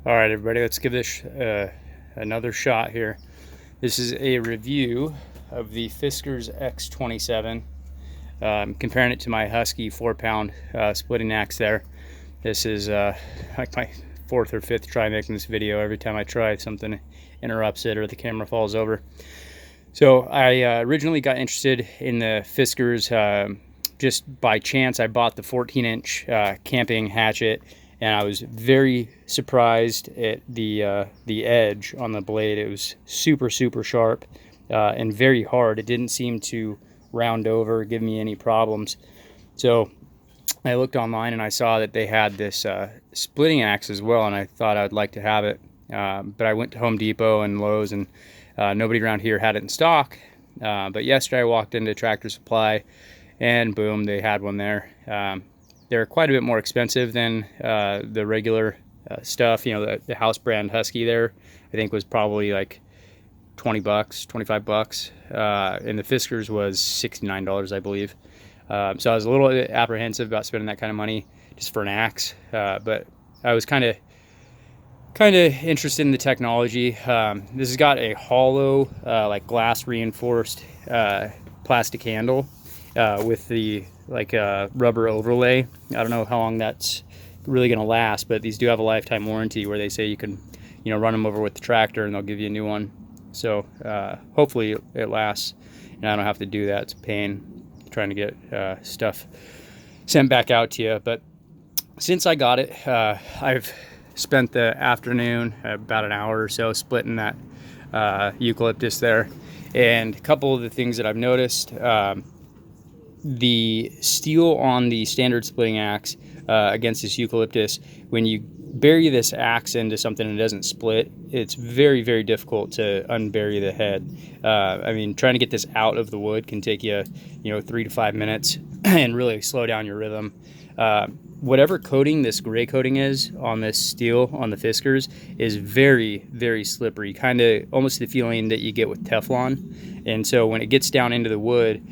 All right, everybody, let's give this another shot here. This is a review of the Fiskars X27. Comparing it to my Husky 4-pound splitting axe there. This is like my fourth or fifth try making this video. Every time I try, something interrupts it or the camera falls over. So I originally got interested in the Fiskars just by chance. I bought the 14-inch camping hatchet, and I was very surprised at the edge on the blade. It was super sharp and very hard. It didn't seem to round over, give me any problems. So I looked online and I saw that they had this splitting axe as well, and I thought I'd like to have it. But I went to Home Depot and Lowe's, and nobody around here had it in stock. But yesterday I walked into Tractor Supply, and boom, they had one there. They're quite a bit more expensive than the regular stuff. You know, the house brand Husky there, I think, was probably like 20 bucks, 25 bucks. And the Fiskars was $69, I believe. So I was a little bit apprehensive about spending that kind of money just for an axe. But I was kind of interested in the technology. This has got a hollow, like glass reinforced plastic handle with the rubber overlay. I don't know how long that's really going to last, but these do have a lifetime warranty where they say you can, run them over with the tractor and they'll give you a new one. So hopefully it lasts, and I don't have to do that. It's a pain trying to get stuff sent back out to you. But since I got it, I've spent the afternoon, about an hour or so, splitting that eucalyptus there. And a couple of the things that I've noticed, the steel on the standard splitting axe against this eucalyptus, when you bury this axe into something and it doesn't split, it's very difficult to unbury the head. I mean, trying to get this out of the wood can take you, 3 to 5 minutes and really slow down your rhythm. Whatever coating this gray coating is on this steel on the Fiskars is very slippery, kind of almost the feeling that you get with Teflon. And so when it gets down into the wood,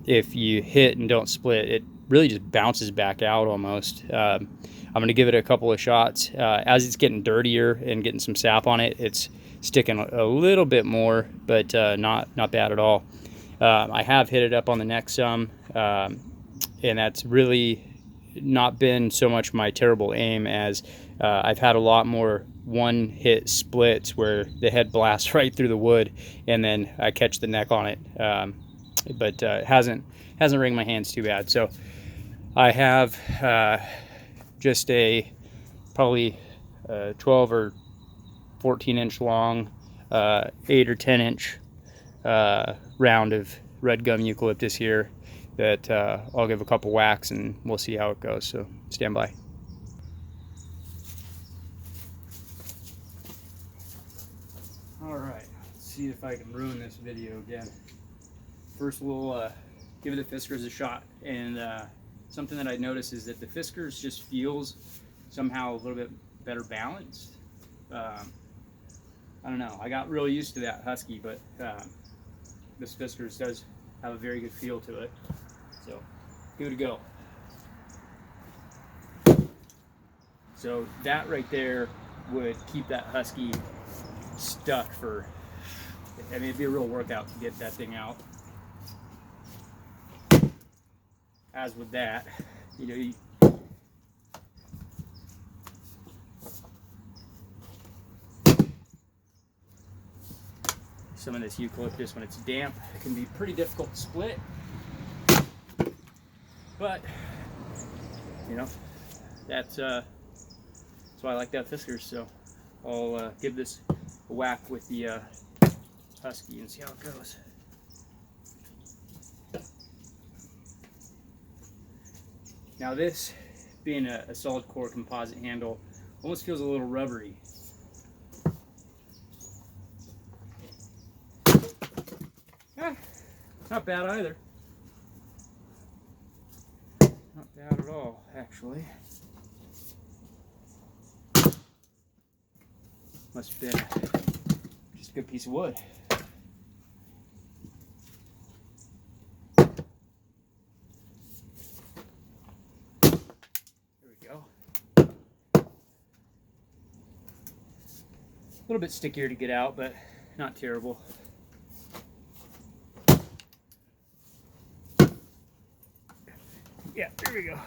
if you hit and don't split, it really just bounces back out almost. I'm going to give it a couple of shots. As it's getting dirtier and getting some sap on it, it's sticking a little bit more, but not bad at all. I have hit it up on the neck some, and that's really not been so much my terrible aim as I've had a lot more one-hit splits where the head blasts right through the wood and then I catch the neck on it. But it hasn't ringed my hands too bad. So I have just a probably 12 or 14 inch long, 8 or 10 inch round of red gum eucalyptus here that I'll give a couple whacks and we'll see how it goes. So stand by. All right, let's see if I can ruin this video again. First, we'll give the Fiskars a shot, and something that I noticed is that the Fiskars just feels somehow a little bit better balanced. I don't know, I got real used to that Husky, but this Fiskars does have a very good feel to it. So give it a go. So that right there would keep that Husky stuck for, I mean, it'd be a real workout to get that thing out. As with that, some of this eucalyptus, when it's damp, it can be pretty difficult to split. But that's why I like that Fiskars. So I'll give this a whack with the Husky and see how it goes. Now this, being a solid core composite handle, almost feels a little rubbery. Not bad either. Not bad at all, actually. Must have been just a good piece of wood. There we go. little bit stickier to get out, but not terrible. Yeah, there we go.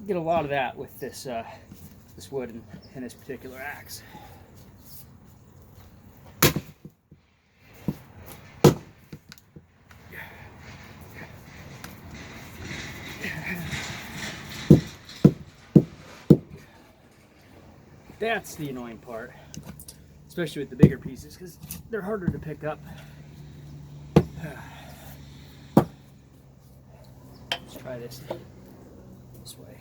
Get a lot of that with this this wood and this particular axe. That's the annoying part, especially with the bigger pieces, because they're harder to pick up. Let's try this way.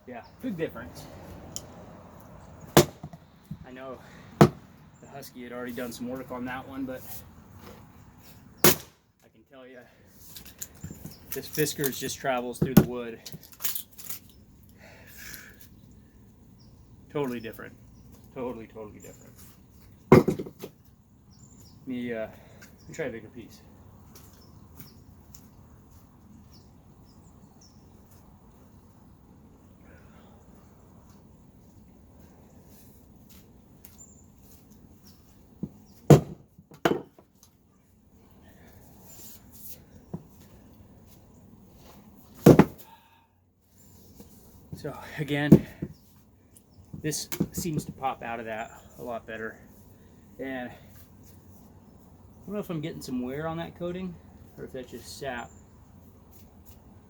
Yeah, big difference. I know the Husky had already done some work on that one, but I can tell you, this Fiskars just travels through the wood. Totally different. Totally different. Let me try a bigger piece. So again, this seems to pop out of that a lot better. And I don't know if I'm getting some wear on that coating or if that's just sap,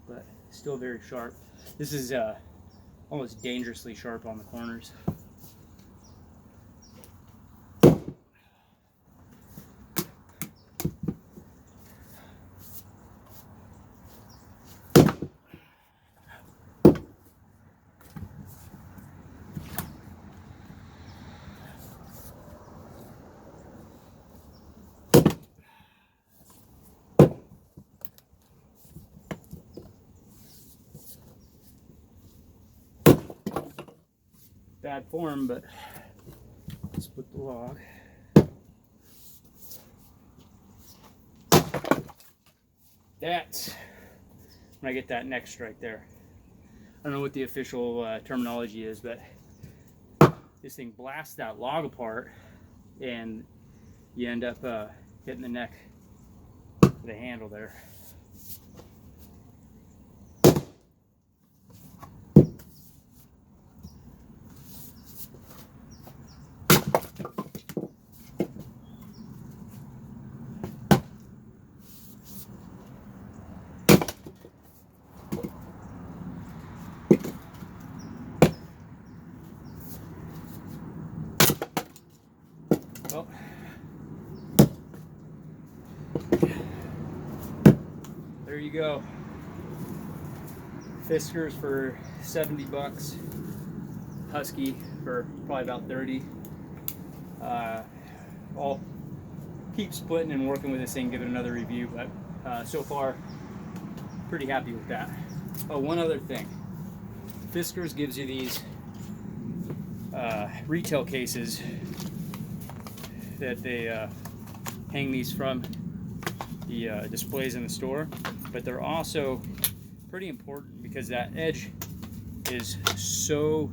but still very sharp. This is almost dangerously sharp on the corners. Bad form, but split the log. That's when I get that neck strike there. I don't know what the official terminology is, but this thing blasts that log apart and you end up hitting the neck with the handle there. Oh. There you go. Fiskars for 70 bucks. Husky for probably about 30. I'll keep splitting and working with this thing, give it another review, but so far, pretty happy with that. Oh, one other thing. Fiskars gives you these retail cases that they hang these from the displays in the store, but they're also pretty important because that edge is so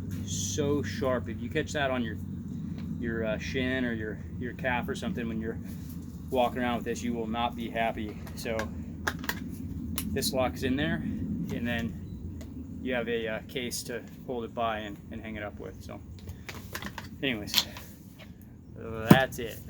sharp. If you catch that on your shin or your calf or something when you're walking around with this, you will not be happy. So this locks in there, and then you have a case to hold it by and hang it up with. So anyways, that's it.